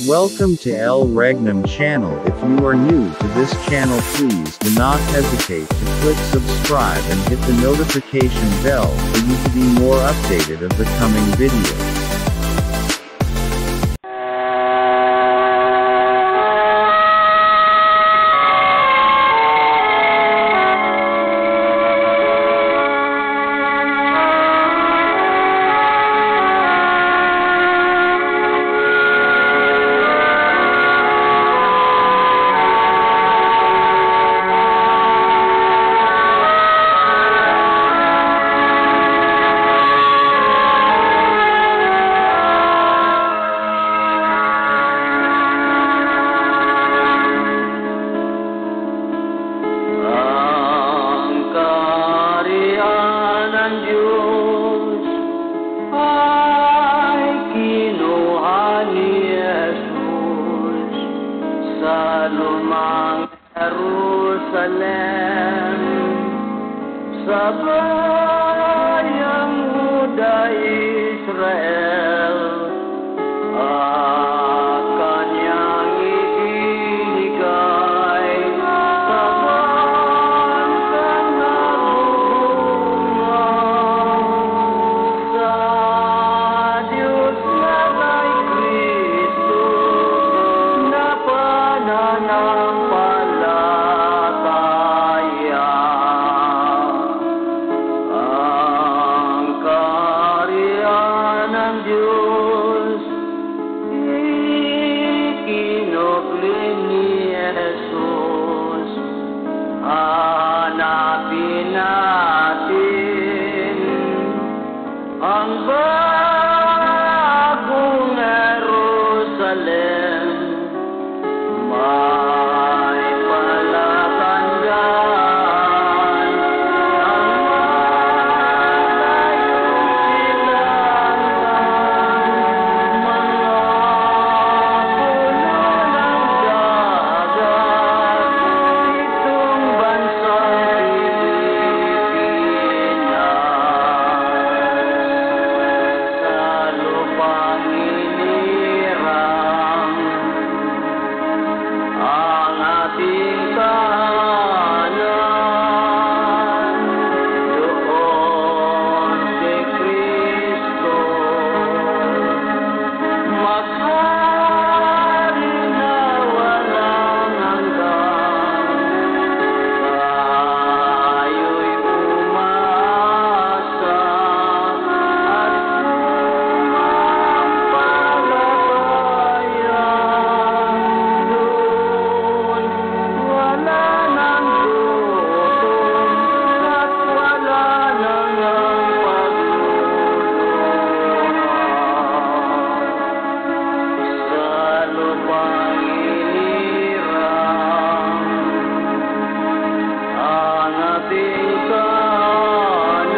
Welcome to El Regnum channel. If you are new to this channel, please do not hesitate to click subscribe and hit the notification bell for you to be more updated of the coming videos. Lumang Jerusalem, sa bayang Huda Israel, kanyang ibinigay sa bansang nagbubunga, sa Diyos na kay Kristo na pananampalataya. Ang kaharian ng Diyos ikinukli ni Jesus. Hanapin natin ang bagong Jerusalem. May palatandaan ang malayong silangan, mga puno ng dagat, itong bansang Pilipinas. Sa lupang inirang ang ating tahanan, doon si Kristo maghari na walang hanggan. Tayo'y umasa at sumampalataya. Doon wala nang gutom at wala nang pagluluha. Sa lupang inirang ang ating tahanan,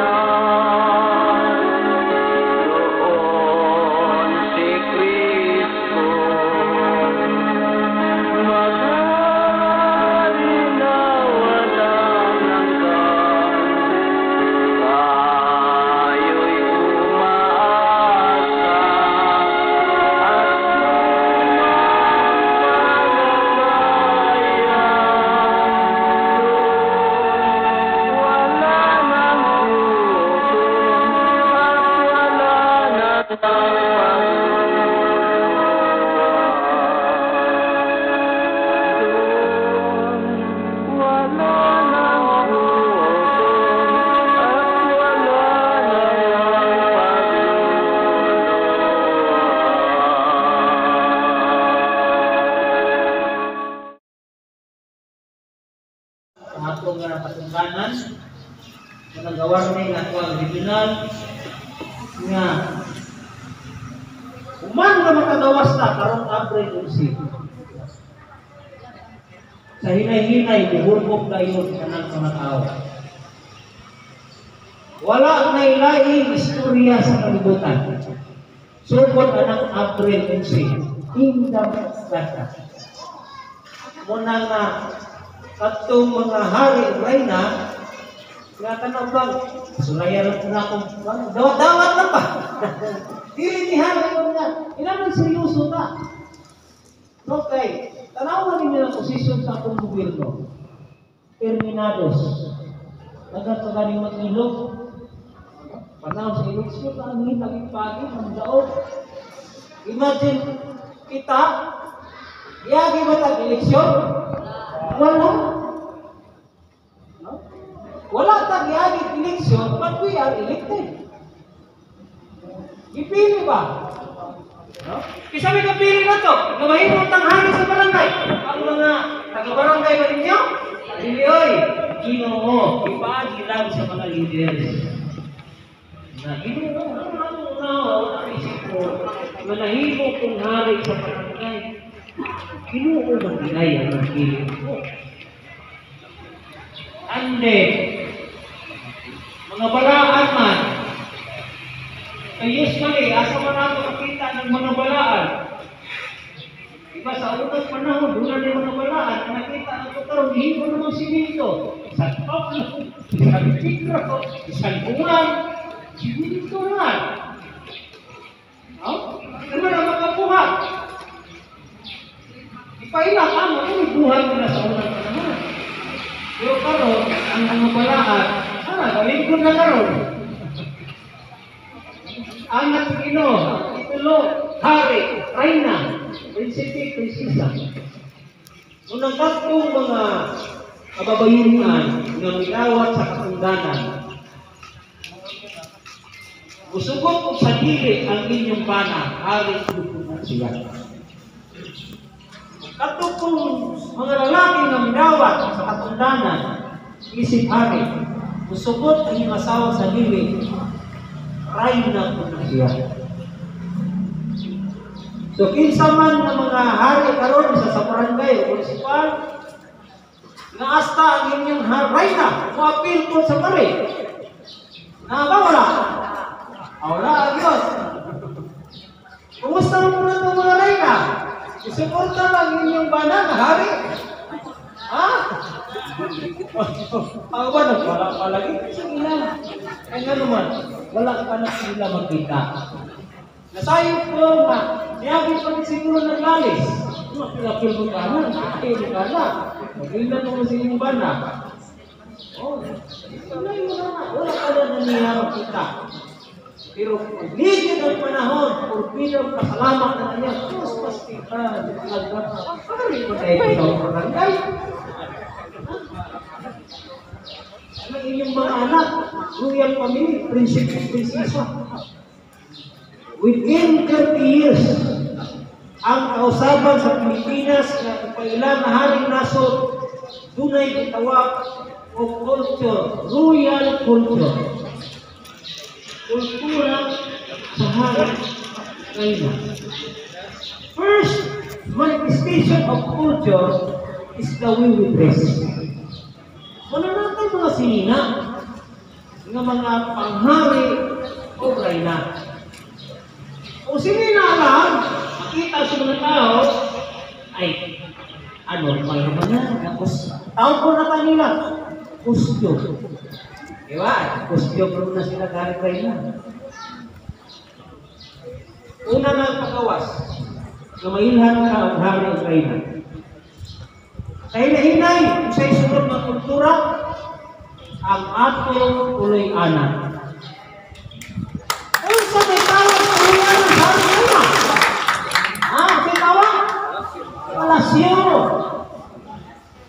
doon si Kristo maghari na walang hanggan. Tayo'y umaasa at sumampalataya. Doon wala nang gutom at wala nang pagluluha. Doon wala nang gutom at wala nang pagluluha. Ang atong patungkanan na nagawas na yung atong original nga umano na makagawas na karong April 11 sa hinay-hinay buhulbog kayo sa mga tao. Wala na ilaing istorya sa kalibutan. Sugod anang April 11 indang data. Muna nga katong mga hari reyna nga tanaw bang sulayan lang na akong dawat-dawat na pa. Dili ni hari ko nga. Ilan seryoso ta. No, kay, tanawan ninyo ang posisyon sa atong gobyerno. Terminados. Nagkagaling mag-ilog. Panahon sa eleksyon, ang naging pagi, ang daog. Imagine, kita, iyagi ba tag-eleksyon? Wala. No? Wala tag-iyagi eleksyon, but we are elected. Ipili ba? No? Isa may kapili na to, namahimong tanghali sa barangay. Ang mga taga-barangay ba ninyo? Hindi, oy, Ginoo, ipagi lang sa mga leaders. Na Ginoo, naisip ko, manahimo kong hari sa barangay. Ginoo ba ginay ang pili ko? Ande, mga balaan man, usually, asa man ako nakita ng mga balaan. Diba sa unang panahon, doon na yung mga balaan, nakita ng tukarong, hihipo naman simento. Isang pablo, isang tigro, isang buwan, simento naman. No? Ano na makabuhat? Ipaila ka mo, ano buhat nila sa unang panahon? Pero karon, ang mga balaan, galingkod na karon. Anak Ino, Titulo, Hari, Reina, Prinsipe, Prinsesa. Unang katong mga kababayunan na minawat sa katungdanan. Usugot ko sa dili ang inyong bana, Hari, Titulo, siya. Katong mga lalaki na minawat sa katungdanan, isip Hari, usugot ang inyong asawa sa dili, Reina po na siya. So, kinsa man ng mga hari karon sa barangay o municipal, naasta ang inyong Reina, muapil po sa pare. Ba wala? Wala, yun. Kumusta mo na itong mga Reina? Isuporta lang inyong bana na hari? Ha? Ang ba wala palagi? Sige lang. Ay nga naman, wala pa na sila magkita. Nasayang ko na, niyagin pa rin siguro ng lalis. Mapilapil mo ka na, nakakil ka na. Magbilan mo sa inyong bana. Wala pa na niya magkita. Pero ligid ang panahon, purpilong kasalamat na niya, mas pastikan, pagkarin mo tayo sa barangay. Ang inyong mga anak, royal family, prinsipe, prinsesa. Within 30 years, ang kausaban sa Pilipinas na ipailan na haring nasod, dunay gitawag o culture, royal culture. Kultura sa haring Reina. First manifestation of culture is the way we dress. Wala natin mga sinina ng mga panghari o Reina. O sinina lang, makita sa mga tao, ay, normal naman yan. Tapos, tao ko na kanila, kustyo. Diba? Kustyo ko na sila galing Reina. Una na pagawas, na mailhan ka ang hari o Reina. Kahinay-hinay, kung sa isunod ng kultura, ang atong uloy-anan. Kung sa may tawag sa uloy-anan, sabi ko na. Sa tawag? Palasyo.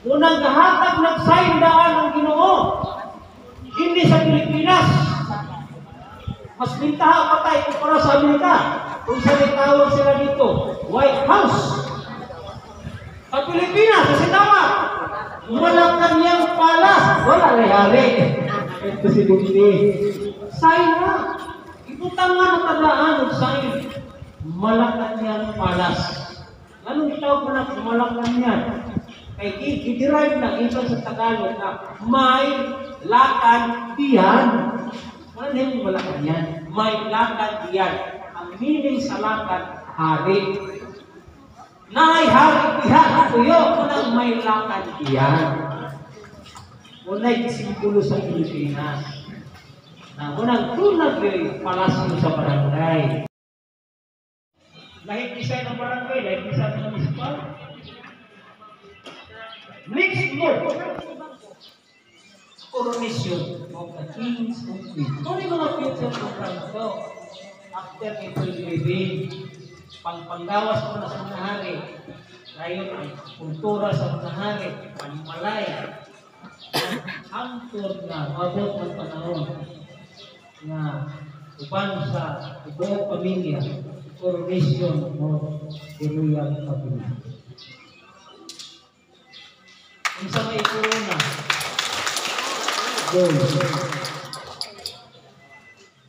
Unang gahatag nag-sign daan ang Ginoo. Hindi sa Pilipinas. Mas bintaha patay kumpara sa Amerika. Kung sa may tawag sila dito, White House. Sa Pilipinas, kasi tama, walang kanyang palas, wala layari. Ito si Bukti. Sign na. Iputang nga ng tadaan ng sign. Malakanyang palas. Anong itaw ko na malakanyan? Kaya i-derive na ito sa Tagalog na may lakan diyan. Ano yung malakanyan? May lakan diyan. Ang meaning sa lakan, hari. Nay, hari diyan. Tuyo ko ng may lakan diyan. Una'y kisimpolo sa Pilipinas. Na unang tunag yung palasyo sa barangay. Lahit isa ng barangay, lahit isa ng municipal. before coronation of the kings of Queens. Ito yung mga future program ito. After April 11, pangpanggawas ko na sa mga hari. Ngayon ang kultura sa mga hari, panimalay. Hangtod na mabot ng panahon na uban sa buong pamilya, coronation of the royal family. Kung sa may corona,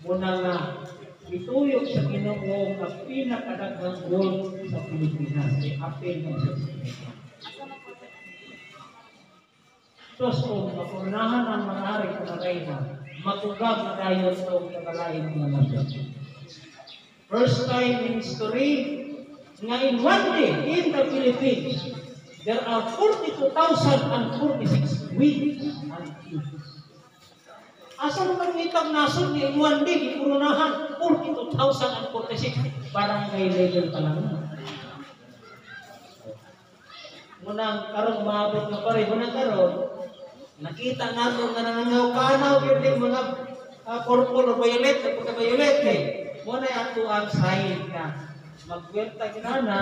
muna nga ituyok sa Ginoo ang pinakadaghang goal sa Pilipinas ay apel ng Sosyo. Sos kung mapunahan ang manari ko na reyna, matugag na tayo sa kagalain ng nasyon. First time in history, nga in one day in the Philippines, there are 42,046 women and children. Asa naman itang nasod ni in one day, ipurunahan 42,046 barangay level pa lang. Munang karong maabot nga pare, munang karon nakita nato nga nanangaw-kanaw yung mga purple o violet, pagka-violet eh. Muna ato ang sign na magwerta ginana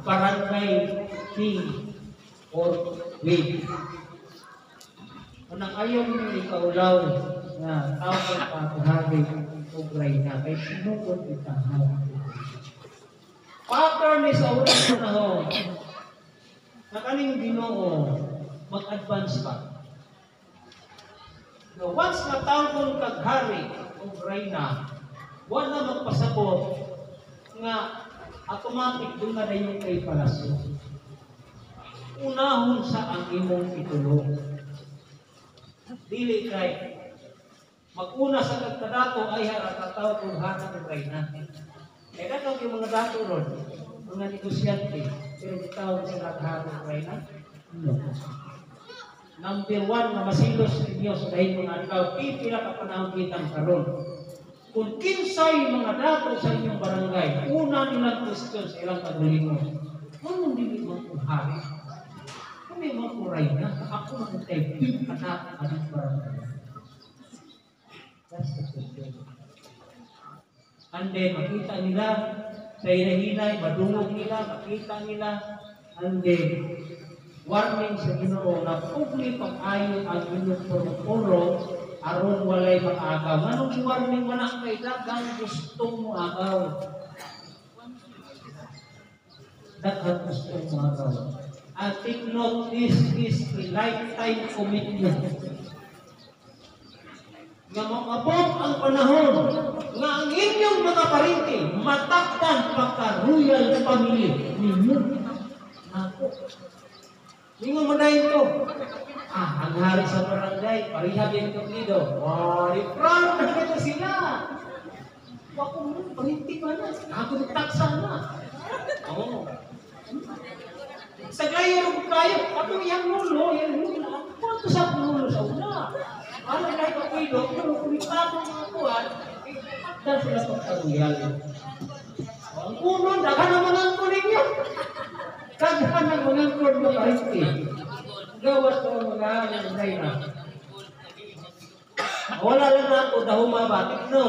barangay king or queen. Unang ayaw nyo ikaulaw na tawag pa kuhari o gray na kay sinukot itahaw. Pattern is sa unang panahon na kaning Ginoo mag-advance pa. So, once na tawag kaghari o gray na, wala magpasabot nga automatic doon na yung kay palasyo. Unahon sa ang imong itulong. Dili kay mag-una sa kagkadato ay haratataw kung hanap ng reyna. Kaya dato yung mga dato ron, mga negosyante, pero tawag sa hanap ng reyna? No. Number 1 na masilos ninyo sa dahil mga ikaw, pipila ka panahon kitang karon. Kung kinsay mga dato sa inyong barangay, una nilang question sa ilang kagalingon, anong dili mo kung hari? Kung may mga kuray na, ako magkatay, pip anak ang barangay. That's the question. And then, makita nila, sa hinahinay, madungog nila, makita nila, and then, warning sa Ginoo na publi pag-ayon ang inyong puro aron walay mag-agaw. Anong warning mo na kay dagang gustong mo agaw? Dagang gustong mo agaw. And take note, this is a lifetime commitment. Nga mabot ang panahon nga ang inyong mga parinti matakpan pagka-royal family ninyo. Ako. Ningo mo na ito. Ang hari sa barangay, parihag yung kaplido. Proud na ito sila. Ako mo, parinti ba na? Ako nagtaksa na. Oo. Sa gaya ng kayo, ako yung nulo, Kung sa pulo sa una. Ano na ikapido, pero kumitapong mga kuhan, dahil sila pagkaruyal. Ang puno, dagan ang mga ko ninyo. Dagan ang mga ko na paristi. Gawas ko ang mga nanay na. Wala lang na ako dahumabatik, no?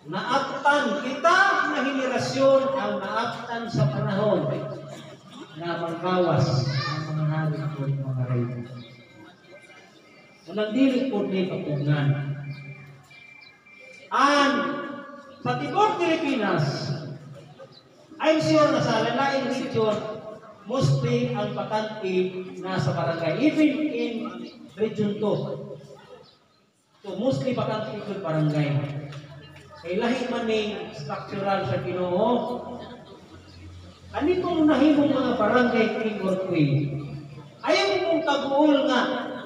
Naaptan kita na henerasyon ang naaptan sa panahon na magbawas ang mga hari ko mga reyna. Walang dili po ni kapungan. And sa tibok Pilipinas, I'm sure na sa lalaing region, mostly ang bakante nasa barangay. Even in Region 2. So mostly bakante ito barangay. Kay lahi man ning structural sa Ginoo. Ano itong nahimong mga barangay king or queen? Ayaw mong kaguol nga.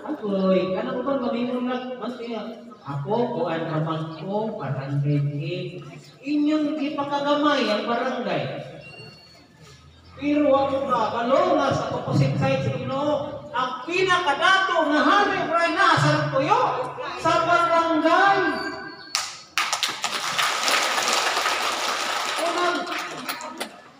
Ako'y, kanang ko ba mamimong ako o ang ramang ko, barangay king. Inyong ipakagamay ang barangay. Pero ako ba, balo nga sa opposite side sa Ginoo, ang pinakadato na hari right na sa tuyo sa barangay.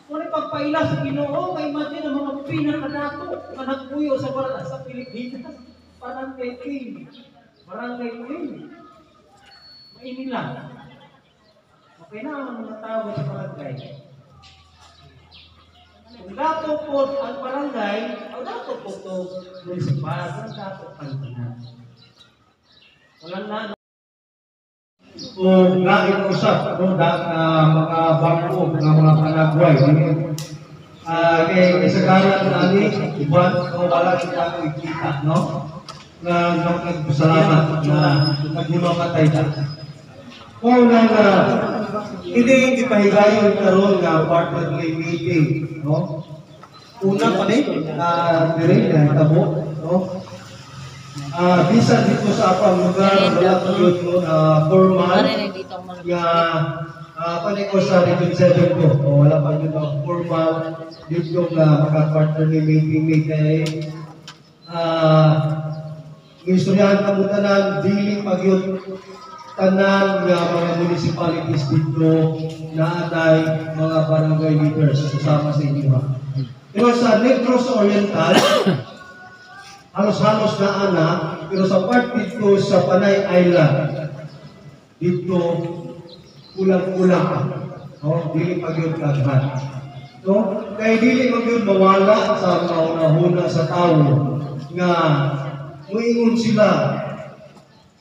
Kung pagpaila sa Ginoo, may imagine ang mga pinakadato nga nagpuyo sa Pilipinas, Barangay King. Barangay King. Mainin lang. Okay na ang mga tao sa barangay. Kung dato po ang barangay, o dato po ito municipal, ang dato pangkinan. Walang na. Kung laing usap, no, mga bangko, mga panagway, kay isagaran namin, iban, wala kita ko ikita, no? Na nagpasalamat na naghimamatay na. Kung hindi ipahigayon karon nga partner meeting, no? Una pa rin, dire na tabo, no? Bisan dito sa apang lugar, wala ko yun formal nga panik ko sa Region 7 ko. Wala pa yun formal dito nga maka-partner meeting kay istoryahan kamutanan, dili pagyod tanan nga mga municipalities dito na atay mga barangay leaders kasama sa inyo. Pero sa Negros Oriental, halos-halos na anak, pero sa part dito sa Panay Island, dito kulang-kulang, no? Dili pagyod kaghan. No? Kaya dili pagyod mawala sa mauna-huna sa tao nga muingon sila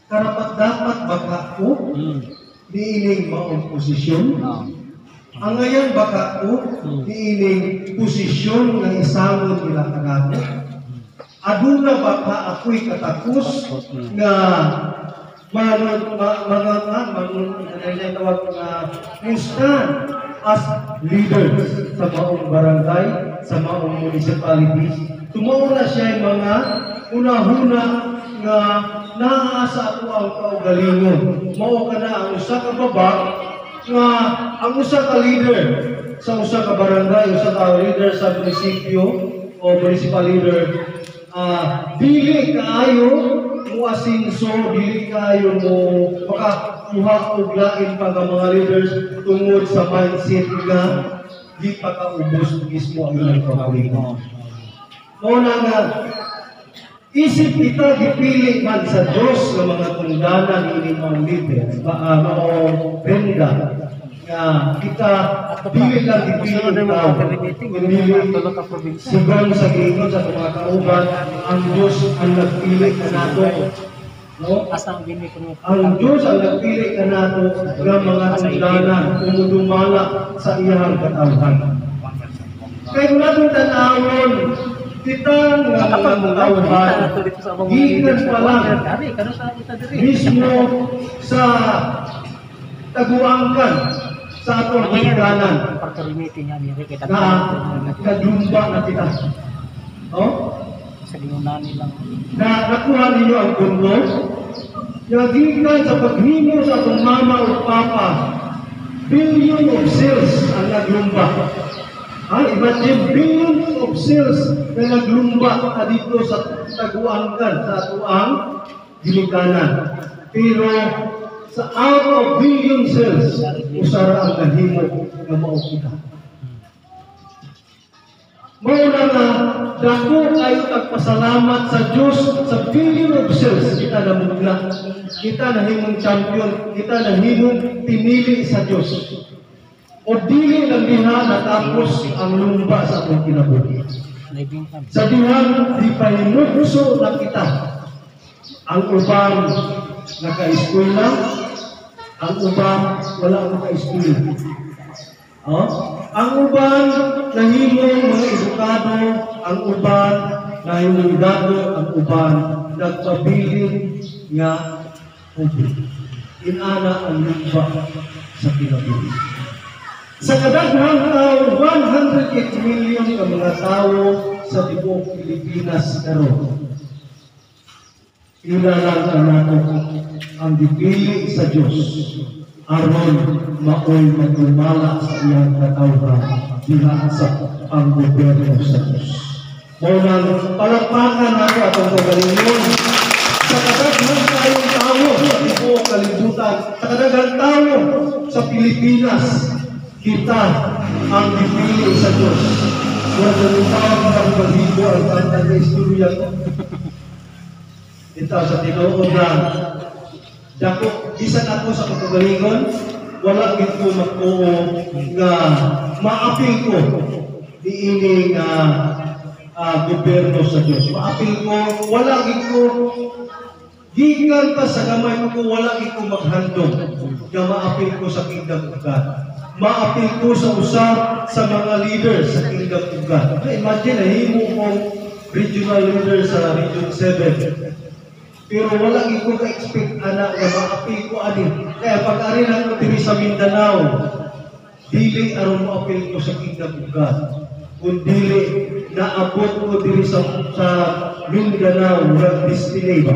karapat-dapat baka ko diining maong posisyon. Ang ngayon baka ko diining posisyon nga isangon nila kanako. Aduna baka ako'y katakos nga stand as leaders sa maong barangay, sa maong municipalities. Tumauna siya mga una-huna nga naasa ako ang kaugalingon. Mao ka na ang usa ka baba nga ang usa ka leader sa usa ka barangay, usa ka leader sa munisipyo o municipal leader. Dili kaayo mo asinso, dili kaayo mo makakuha og lain pa nga mga leaders tungod sa mindset nga di pa kaubos mismo ang ilang kaugalingon. Mao na nga isip kita gipili man sa Diyos ng mga tungdanan ini mga leader, mga benda nga kita dili lang gipili tao, kundi sigon sa giingon sa mga kauban, ang Diyos ang nagpili ka nato. No? Ang Diyos ang nagpili ka nato ng mga tungdanan umudumala sa iyang katawhan. Kaya kung natin tanawon, kita nga mga tauhan, gikan pa lang mismo sa taguangkan sa atong pagkanan na kadumba na kita. No? Na nakuha ninyo ang pundo, gikan sa paghimo sa atong mama o papa, billion of cells ang naglumba. Imagine billions of cells na naglumba na dito sa taguangkan, sa atuang gilikanan. Pero sa out of billion cells, usara ang nahimo na maukita. Mauna nga, dako kayo nagpasalamat sa Diyos sa billion of cells. Kita na mugna, kita na himong champion, kita na himong pinili sa Diyos. O dili lang diha natapos ang lumba sa atong kinabuhi. Sa dihan, di pahinugso na kita. Ang uban naka-eskwela, ang uban wala naka-eskwela. Ang uban nahimong mga edukado, ang uban nahimong dado, ang uban nagpabilin nga ubig. Inana ang lumba sa kinabuhi. Sa kadaghang 108 million ka mga tao sa tibuok Pilipinas karon. Ilalang nato ang dipili sa Diyos aron maoy magdumala sa iyang katawhan diha sa panggobyerno sa Diyos. Mao nang palakpakan nato atong kagalingon sa kadaghang tayong tao sa tibuok kalibutan, sa kadaghang tao sa Pilipinas. Kita ang dipili sa Diyos Wala sa tawag na balibo ang tanda na istorya ko. Ito sa tinuod na dako, bisan ako sa pagkagalingon, wala gid ko makuo nga maapil ko diining gobyerno sa Dios. Maapil ko, wala gid ko gikan pa sa gamay ko, wala gid ko maghandom nga maapil ko sa kingdom of God. Maapil ko sa usab sa mga leaders sa kingdom of God. Imagine, himo kong regional leader sa Region 7. Pero wala gid ko ka-expect ana nga maapil ko ani. Kaya pag-ari lang ko diri sa Mindanao, dili aron maapil ko sa kingdom of God. Kung dili naabot ko diri sa Mindanao, murag display ba?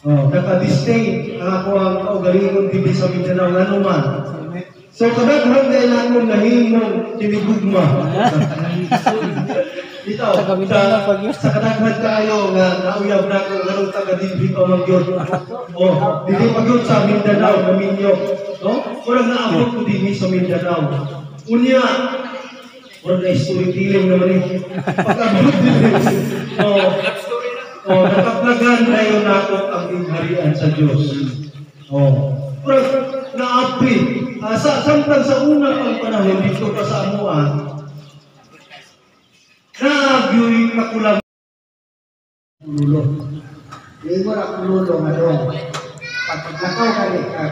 Naka-display ako ang kaugalingon diri sa Mindanao ngano man. So kadaghan kay nanon nahimong tinigugma. Ito, sa kadaghan kayo nga nauyab na ko nganong taga-dibri pa magyod. Dili magyod sa Mindanao, Maminyo. Kurang naabot ko din sa Mindanao. Unya, wala na storytelling naman eh. Pag-abot din nakapnagan na yun ako ang ingharian sa Diyos. Kurang na-apri. Samtang sa unang ang panahon dito pa sa amuan, na-viewing na kulang lulo. Hindi mo na kululo nga doon. Pag naglakaw ka rin ka,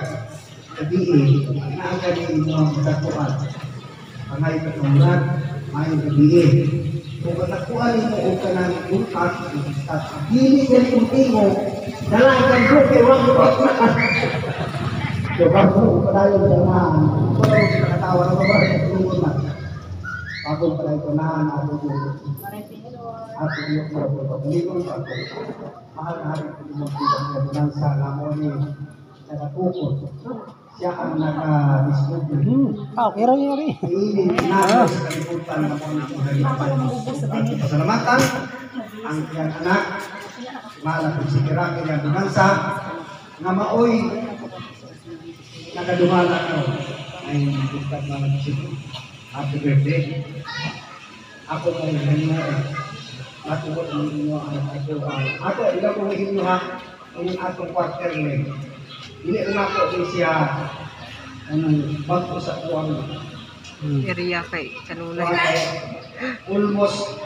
gabiin, naagaling mo ang katakuan. Pangay katungan, may gabiin. Kung katakuan mo o ka ng utak, dili ka rin mo, dalagang grupe, wag mo na. So, bago padayon sa nahan, kung ano sa nakatawa na babae, tulungan na. Bago padayon sa nahan, ato yung pagkaligong sa ako. Mahal na haring pagkaligong sa binansa na mo ni nakatukot. Siya ang naka-discover. Okay rin yun rin. Iinin natin sa kalimutan na mo ng pagkaligong. Pasalamatan ang iyang anak, malapit si Kiraki ng binansa, na maoy nakadumala ko ay bukad mga bisito. Happy birthday. Ako ay hinyo. Matubot ng inyo ang katuwang. Ako, ilang kong hinyo ha, ang atong quarter leg. Hindi na ako din siya bago sa kuwang. Area kay kanulay. Almost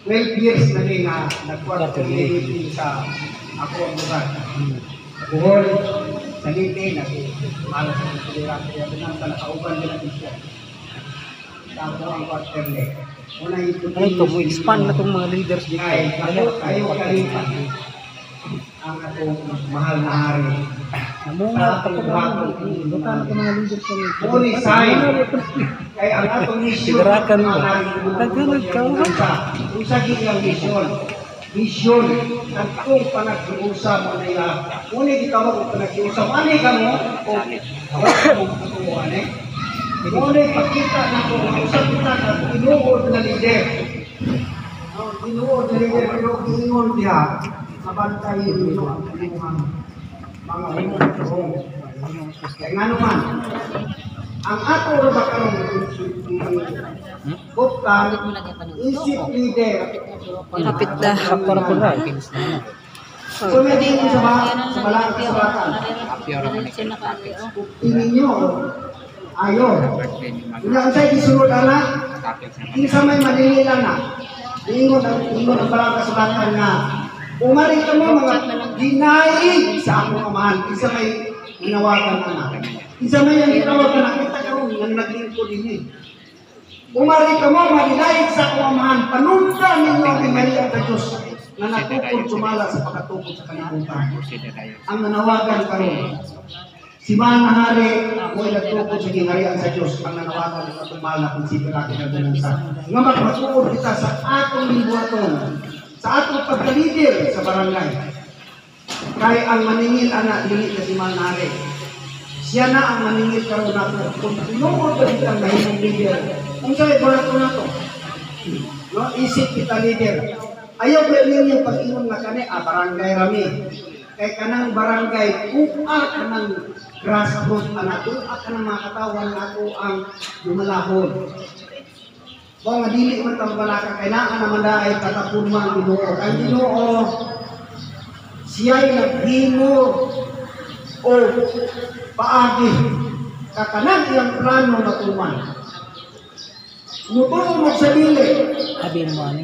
12 years na rin na nag-quarter leg sa ako ang lugar. Buhol, sa Liti, malas sa Piliran, kaya binang nakauban din natin siya. Tapos ang quarter leg. Una ito expand na itong mga leaders dito. Ayaw kalipan ang atong mahal na hari. Sa atong bakong mga leaders kami. Uli sign. Kaya ang atong mission, kung sa gilang mission, mission, ang atong panag-iusap mo nila, ngunit ikaw ang panag-iusap, ano ka mo? Ngunit pagkita na ito, usap kita na inuod na leader. Inuod na leader, pero inuod niya, mabantay nyo ang mga umong. Kaya nga naman, ang ato na ba karong Buktan, isip leader. Kapit na. So, hindi mo sa balang kasabatan. Tingin nyo, ayaw. Kung ang sa'yo isunod na, isa may malililang na. Ingon ang balang kasabatan nga, umaring ka mo mga dinaig sa akong amahan. Isa may ginawagan na. Isa may ang ginawagan na. Kita ka mo, nang naglingkod din eh. Umari ka mo, madinaig sa kumamahan, panunta ninyo ang pinahiyang sa Diyos na natukod sumala sa pagkatukod sa kanibutan. Ang nanawagan ka rin, si Mahal na Hari, ako'y nagtukod sa kingharian sa Diyos, ang nanawagan ng tumala kung si Piraki na ganunsa. Nga magpatuod kita sa atong libuhaton, sa atong pagkalidir sa barangay. Kaya ang maningil anak, dili na si Mahal na Hari. Siya na ang maningil karon nato. Kung tinuod ba kitang nahimong leader, kung sa'yo ba nato na to? No, isip kita leader. Ayaw ba ninyo pag-inom na kani, barangay rami. Kay kanang barangay, kuha ka ng grassroots, anak, kuha ka ng mga katawan na ako ang lumalahon. Kung nga dili man tang balaka, kailangan naman dahil katapurma ang Ginoo. Ang Ginoo, siya'y naghimo o paagi kakanan iyang plano matuman. Mutuo mo sa dili.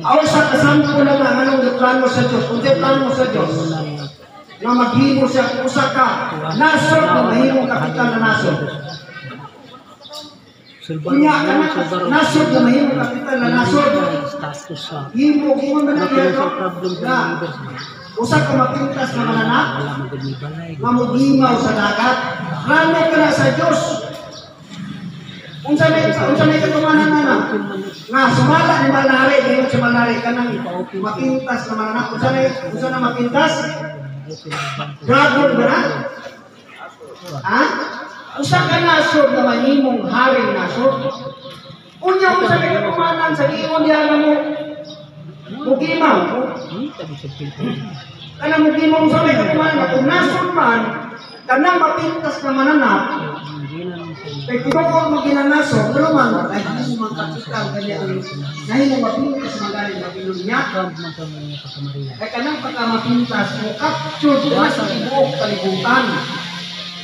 Aw sa kasampo lang ang anong plano sa Diyos. Kung di plano sa Diyos, na maghimo siya usa ka nasod na mahimong kapitan na nasod. Kunya ka na nasod na mahimong kapitan na nasod. Himo man na usa ka mapintas na mananak na mugimaw sa dagat. Plano ka na sa Diyos. Unsa may katumanan na nga sumala ni Malnari, ngayon si Malnari ka nang mapintas na mananak. Unsa na mapintas? Dragon ba na? Ha? Usa ka nasod na mahimong haring nasod. Unya unsa may katumanan sa giyon diha na mo mugimaw. Kana mugimaw unsa may katumanan kung nasod man kanang mapintas na mananak. Kaya kinukot mo ginanaso, pero man, ay hindi mo magkakitan, ganyan, dahil mo mapintas, magaling na pinunya. Kaya kanang pagkamapintas, mo capture na sa ibuok kalibutan.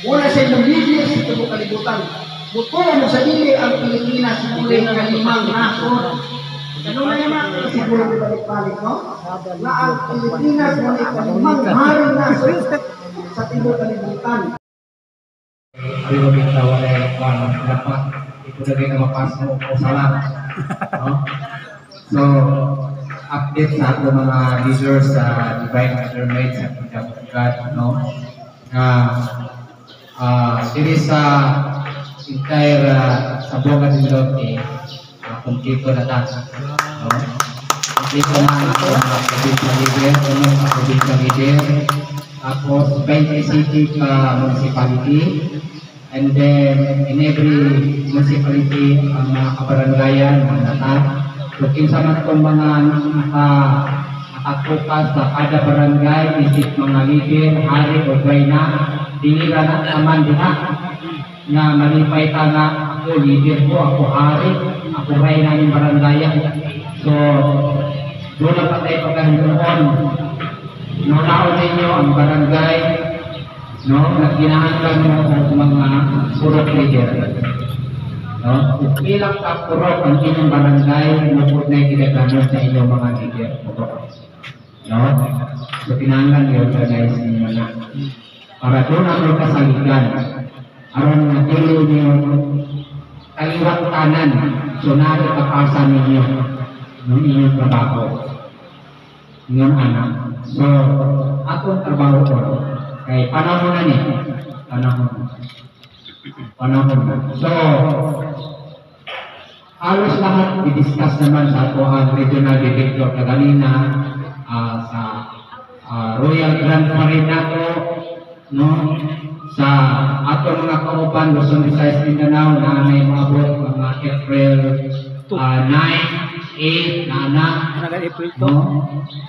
Muna siya lumibir sa ibuok kalibutan. Butuwa mo sa dili ang Pilipinas, muli kalimang nasod. Ano na naman, siguro balik-balik, no? Na ang Pilipinas, muli kalimang haring nasod sa ibuok kalibutan. Abi mo bitaw na dapat ito na rin na mapasok o salat. No? So, update sa ato mga leaders sa Divine Mastermind sa Kingdom of God, no? Dili sa entire sa Boga del Norte, kumpleto na tayo. No? Kumpleto na ang provincial leader, provincial leader, tapos 20 municipality, and then in every municipality ang mga kabarangayan, mga natat. So kinsa man itong mga nakatukas sa kada barangay, isip mga leader, hari o na, dinira na naman diha nga malipay ta nga ako leader ko, ako hari, ako reyna ng barangayan. So doon na patay pagkahindoon. Nunaon ninyo ang barangay, no, nagginahanglan mo ang mga purok leader. No, ilang ka purok ang inyong barangay, mupod na ikinagano sa inyong mga leader. No, so kinahanglan i-organize ninyo na. Para doon ang kasaligan, aron natilo niyo kaliwat kanan, so nakikapasa ninyo ng inyong trabaho. Inyong anak. So, atong trabaho ko, kay panahon na niya, panahon na. So, halos lahat i-discuss naman sa ato ang regional director kaganina sa Royal Grand Marinato, no, sa ato mga kauban, Luzon, Visayas, Mindanao, na may mga April 9, 8 na anak, April 2. no?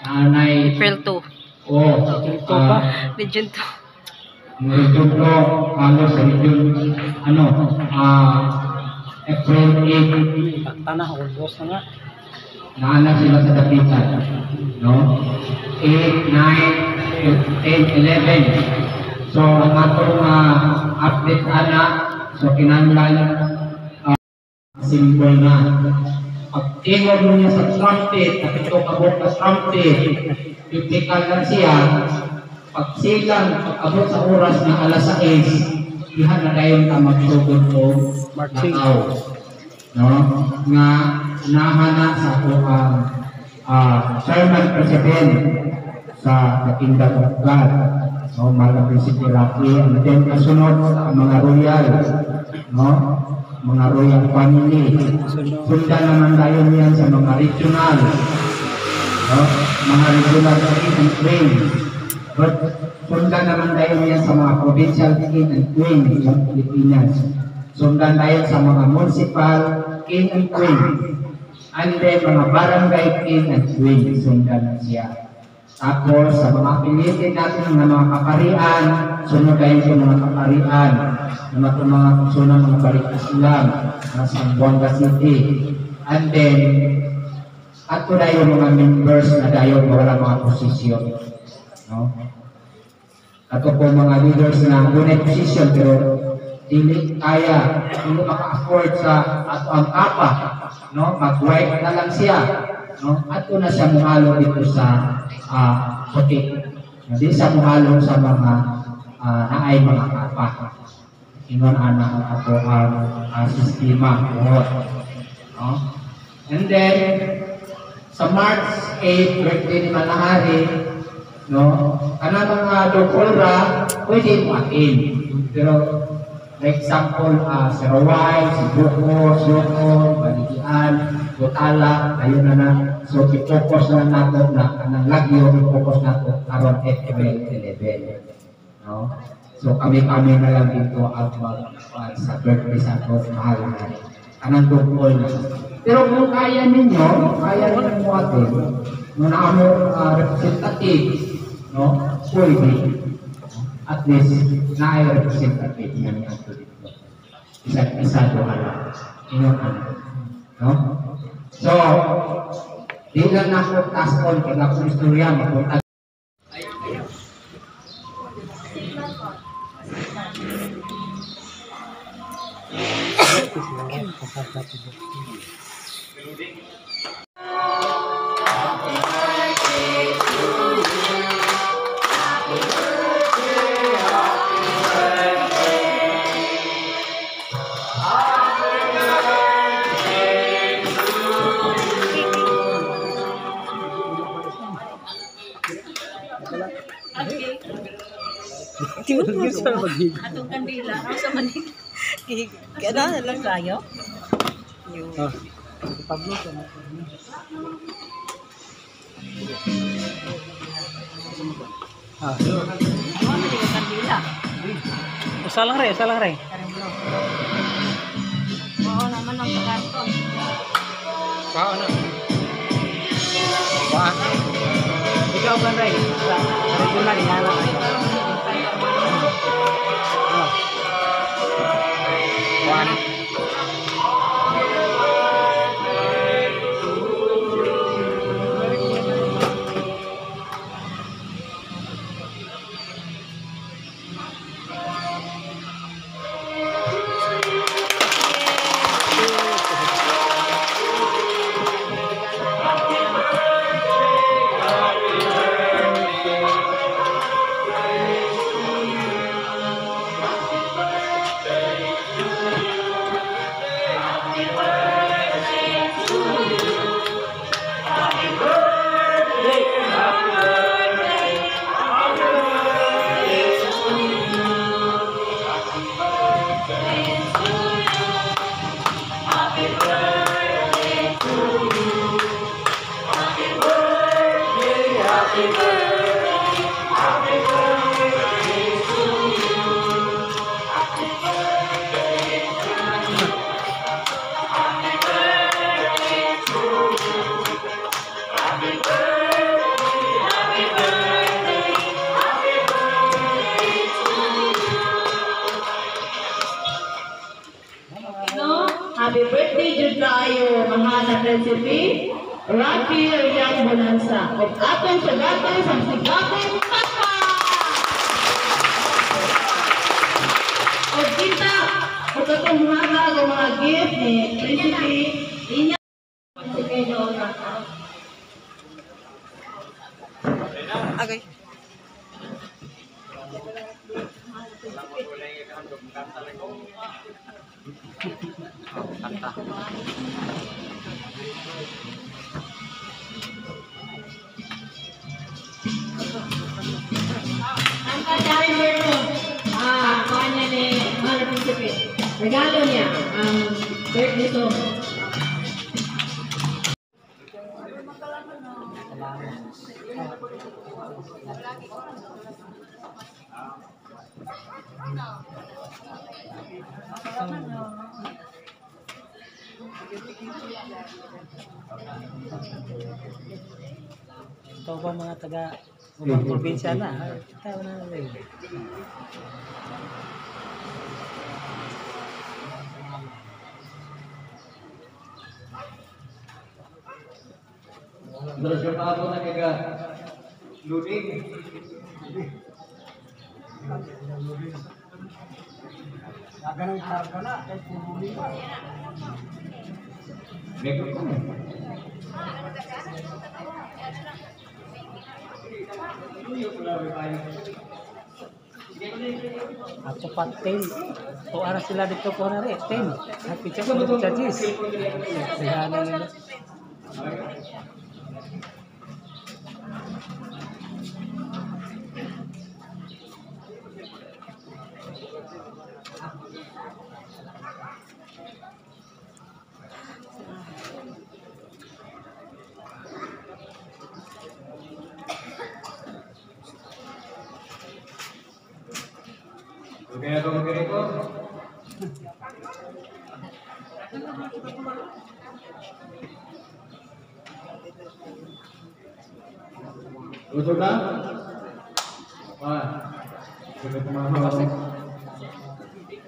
April 2. Region 2. Region 2, halos sa region, April 8. Tanah, ulbos na nga. Naanak sila sa dapitan, no? 8, 9, 10, 11. So, ang atong update anak, so kinanglan simbol na. Pag tingog mo niya sa trumpet, at ito kabot na trumpet, pipikal lang siya, pag silang, pag-abot sa oras na alas 6, ihan na dayon ka magsugod o nakaw. No? Nga, nahana sa ako ang Chairman President sa Kingdom of God. No? Mga President Rocky, and then kasunod ang mga royal, no? Mga royal family. Sundan naman tayo niyan sa mga regional, no? Mga regional king and queen. But sundan naman tayo niyan sa mga provincial king and queen ng Pilipinas. Sundan tayo sa mga municipal king and queen. And then mga barangay king and queen. Sundan siya. Tapos sa mga pilitin natin ng mga kaparian, sunod tayo sa mga kaparian, ng mga sunod mga balik Islam, sa Zamboanga City. And then, ato na yung mga members na dayon wala mga posisyon. No? Ato po mga leaders na gunay posisyon pero dili kaya, hindi maka-afford sa ato ang kapa. No? Mag-wipe na lang siya. No? Ato na siya muhalo dito sa puti. Hindi siya muhalo sa mga naay mga kapa. Ingon anak ato ang sistema. No? And then, sa March 8, birthday ni Manahari, no, kanang mga doktora, pwede mo atin. Pero, for example, si Rawai, si Buko, Sukon, Baligian, Butala, ayun na na. So, i-focus na nato na, kanang lagyo, i-focus nato around April 11. No? So, kami-kami na lang dito ang sa birthday sa ato, mahal na. Kanang doktor na. Pero kung kaya ninyo mo atin, nung naamong representative, no, pwede, at least, na-representative na niya ito dito. Isa doon lang. Inyong ano. No? So, di lang na po task on, kaya kung istorya, mapunta. Atong kandila ako sa manig. Gana na lang kayo. Pablo ka na. Kandila. Usa lang re. Oo naman ang karton. Kao na. Wah. Ikaw ba re? Sa regular inala. One. Happy birthday, Jud Kaayo, mahal na recipe, Rocky Riyang Bonanza. At atong sagatong sa sigatong papa! O kita, o katong mga gift ni recipe, inya. Okay. Ang kadahin mo, kanya ni Mahal Prinsipe. Regalo niya ang birthday song. Ito ba mga taga ibang probinsya na? Ito na rin. Terus yung ako na kaga luning. Ganun karga na, kahit pumuli pa. Meko ko. Ako pa 10. O ara sila dito po na rin, 10. Happy check mo charges. Kaya nila. Kaya ako ganito. Usog na?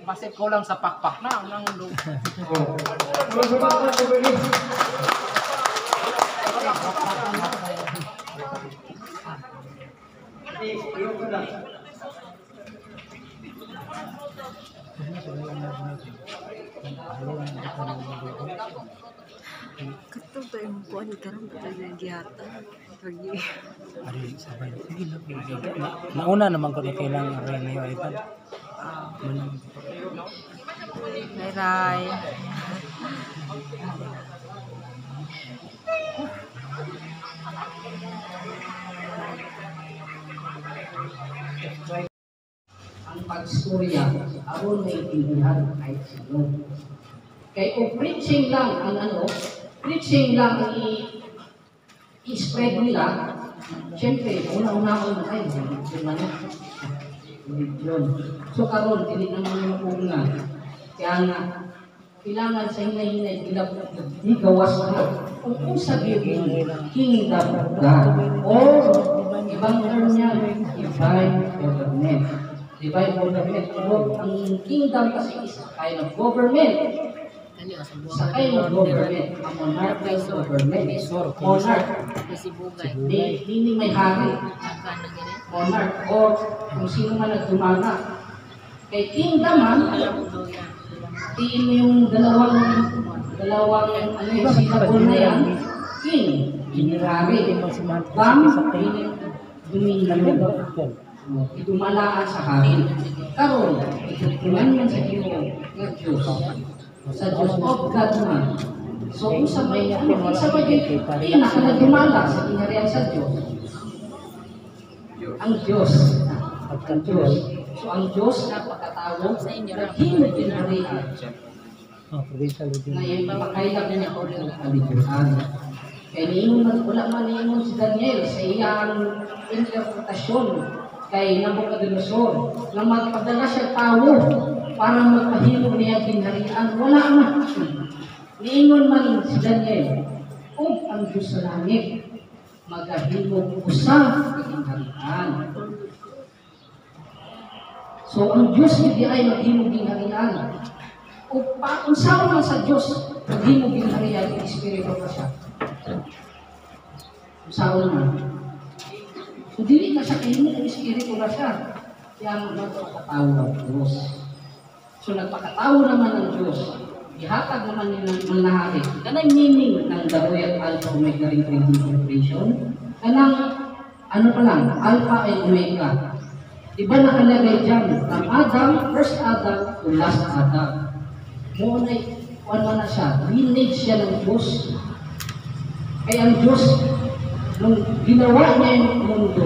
Masip ko lang sa pakpak na ang loob. Oh. Katong tayo mo po, ano karang tayo na gihata. Ari sabay. Sige na bigay. Nauna naman ko na kailangan rin na yung iPad. Ray. Ang pag-istorya, aron may intindihan kahit sino. Kaya kung preaching lang ang preaching lang ang i-spread nila, siyempre, una-una na tayo, religion. So karon dili naman yung una. Kaya nga, kailangan sa hinay-hinay, di gawas na. Kung usap yung kingdom of God, or ibang term niya, divine government. Divine government. Ang kingdom kasi is a kind of government. Sa kind of government, ang monarchical government. Monarch, hindi may hari. Monarch, or kung sino man nagdumana. Kay kingdom man, tiin mo yung dalawang syllable na yan, king, hari, bam, dominion. Idumalaan sa hari. Karon, itutunan man sa iyo ng Diyos. Sa Diyos of God man. So, kung sabay yung pinaka-nagdumala sa kinarihan sa Diyos, ang Diyos. Ang Diyos. So, ang Diyos na pagkatawag sa inyo, naghimod din harihan. Na yung papakailag na niya ko rin ang kaliguan. Kaya niingon, wala man niingon si Daniel sa iyang interpretasyon kay Nabucodonosor na magpadala siya tao para magpahilog niya ginharian. Wala na. Niingon man si Daniel, kung ang Diyos sa langit, magahilog usa ginharian. So, ang Diyos hindi ay maghimog ginharian. Kung saan man sa Diyos, maghimog ginharian, yung Espiritu pa siya. Kung saan man. So, dili na siya kahimog ang Espiritu na siya. Kaya magpakatawa ng Diyos. So, nagpakatawa naman ng Diyos. Ihatag naman niya ng manahari. Kanang meaning ng the Royal Alpha Omega Ring Incorporation. Kanang, ano pa lang, Alpha and Omega. Diba nakalagay dyan, from Adam, first Adam to last Adam. Muna, ano na siya, lineage siya ng Diyos. Kaya ang Diyos, nung ginawa niya yung mundo,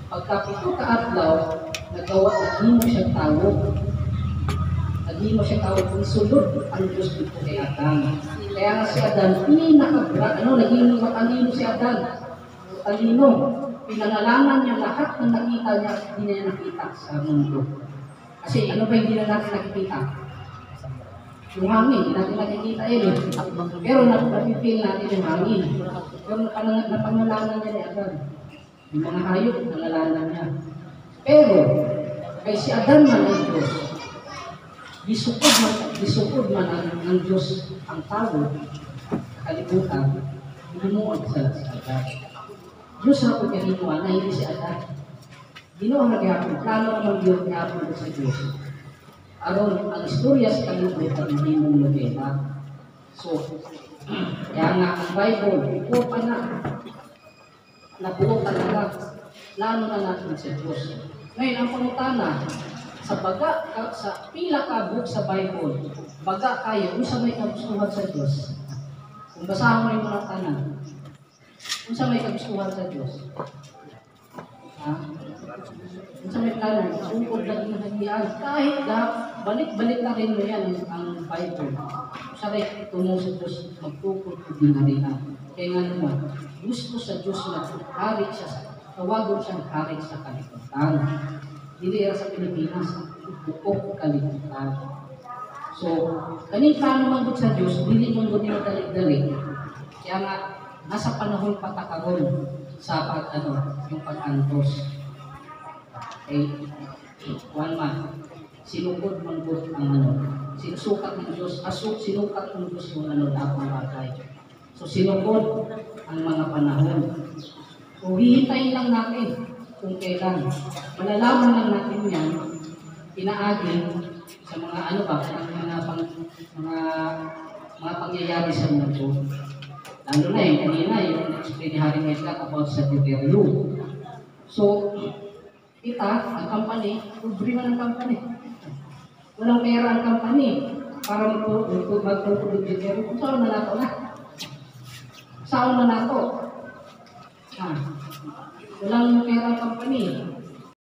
pagkapito ka adlaw, naghimo siyang tawag. Naghimo siyang tawag kung sulod ang Diyos dito kay Adam. Kaya nga si Adam, naging matalino si Adam. Matalino. Pinangalanan niya lahat ng nakita niya, hindi niya nakita sa mundo. Kasi ano ba hindi na natin nakikita? Yung hangin, hindi natin nakikita yun. Pero napipil natin yung hangin. Pero napangalanan niya ni Adam. Yung mga hayop, nangalanan niya. Pero, kay si Adam man ang Diyos, disukod man ang Diyos ang tao, kalibutan, hinuon sa agad. Diyos na pagkahinuan na hindi si agad. Ginoon na gihapon, plano naman yun gihapon sa Diyos. Aron, ang istorya sa kalibutan hindi mong nobela. So, kaya nga ang Bible, ito pa na. Nabuo talaga. Plano na natin sa Diyos. Ngayon, ang pangutana, sa pila ka book sa Bible, baga kayo, kung sa may kagustuhan sa Diyos. Kung basahan mo yung mga tanan, kung sa may kagustuhan sa Diyos. Ha? Kung sa may tanan, sungkod na ginahagyan, kahit na, balik-balik na rin mo yan ang Bible. Sa rin, tunong sa Diyos, magtukod o ginaharihan. Kaya nga naman, gusto sa Diyos na hari siya sa tawagon siyang hari sa kalibutan. Dili sa Pilipinas, bukok kalibutan. So, kaning plano man sa Diyos, dili mo nila dali-dali. Kaya nga, nasa panahon patakaron sa yung pag-antos. Okay, one man, sinukod man po ang sinusukat ng Diyos, sinukat ng Diyos yung lahat ng bagay. So, sinukod ang mga panahon. So, hihintayin lang natin kung kailan. Malalaman lang natin yan, pinaagin sa mga mga pangyayari sa mundo. Lalo na yung kanina, yung explain ni Harry Medlock about sa Tiberio. So, ang company, libre man ang company. Walang pera ang company para magtutulog Tiberio. Kung saan na nato na? Saan na nato? Walang pera ang company.